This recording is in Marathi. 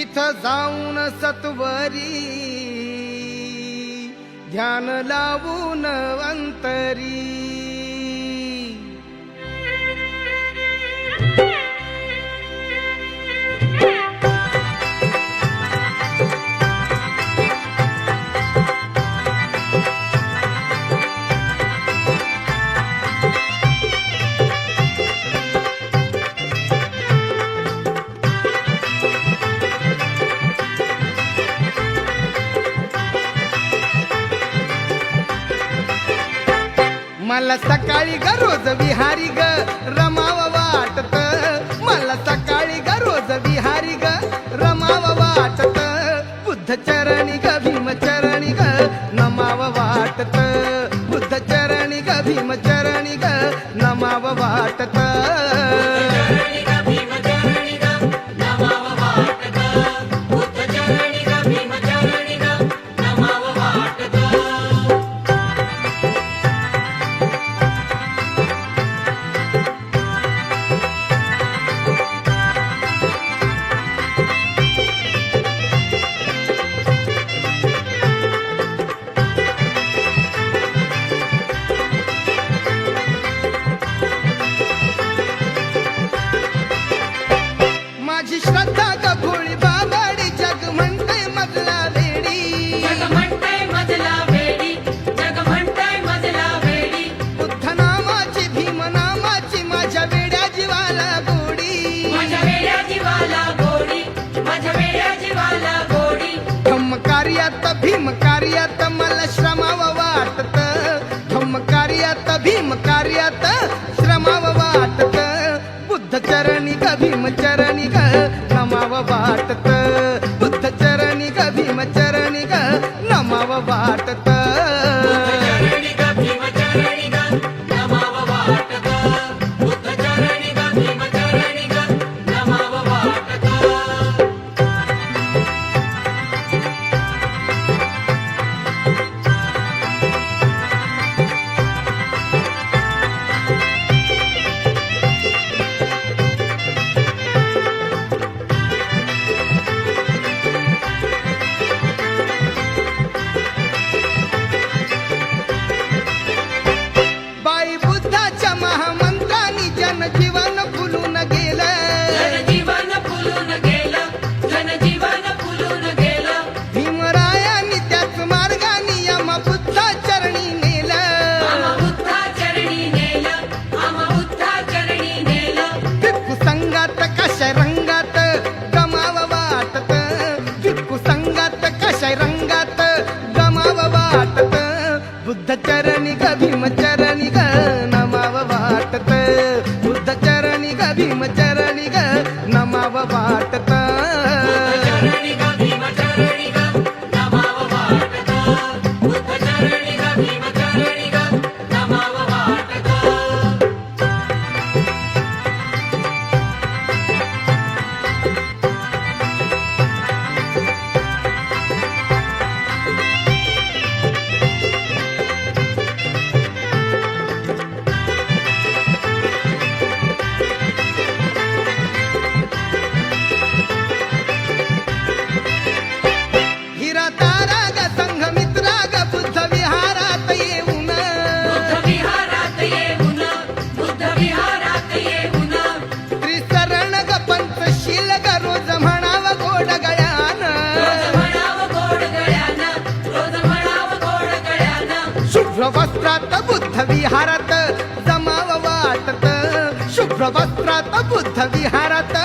तिथं जाऊन सत्वरी ध्यान लावून अंतरी मला सकाळी ग रोज विहारी ग रमाव वाटत मला सकाळी ग रोज विहारी ग रमाव वाटत बुद्ध चरणी ग भीम चरणी ग नमाव वाटत बुद्ध चरणी ग भीम चरणी ग नमाव वाटत माझी श्रद्धा ग भोळी बाबाडी जग म्हणतंय मजला वेडी जग म्हणतंय मजला वेडी जग म्हणतंय मजला वेडी बुद्ध नामाची भीम नामाची माझ्या वेड्या जीवाला गोडी माझ्या वेड्या जीवाला गोडी माझ्या वेड्या जीवाला गोडी धम्म कार्यात भीम कार्यात मला श्रमाव वाटत धम्म कार्यात भीम कार्यात श्रमाव वाटत बुद्ध चरणी ग भीम चरणी ग नमाव वाटत बुद्ध चरणी ग भीम चरणी ग नमाव वाटत चरणी ग भीम चरणी ग नमाव वाटत बुद्ध चरणी ग भीम चरणी ग नमाव वाटत बाई बुद्धाच्या महामंत्रानी जनजीवन फुलून गेलं जनजीवन फुलून गेलं जनजीवन फुलून गेलं भीमरायांनी त्याच मार्गाने आम्हा बुद्धा चरणी नेलं आम्हा बुद्धा चरणी नेलं आम्हा बुद्धा चरणी नेलं भिक्खू संगात कशा रंगात गमाव वाटत भिक्खू संगात कशा रंगात गमाव वाटत बुद्ध चरणी ग भीम चरणी ग नमाव वाटत बुद्ध चरणी ग भीम चरणी ग नमाव वाटत चरणी ग भीम चरणी ग नमाव वाटत बुद्ध चरणी ग भीम चरणी ग नमाव वाटत हिरा तारा ग संघ मित्रा ग बुद्ध विहारात येऊन बुद्ध विहारात येऊन बुद्ध विहारात येऊन त्रिसरण ग पंचशील ग रोज म्हणाव गोड गळ्यान रोज म्हणाव गोड गळ्यानं रोज म्हणाव गोड गळ्यानं शुभ्र वस्त्रात बुद्ध विहारात जमाव वाटत शुभ्र वस्त्रात बुद्ध विहारात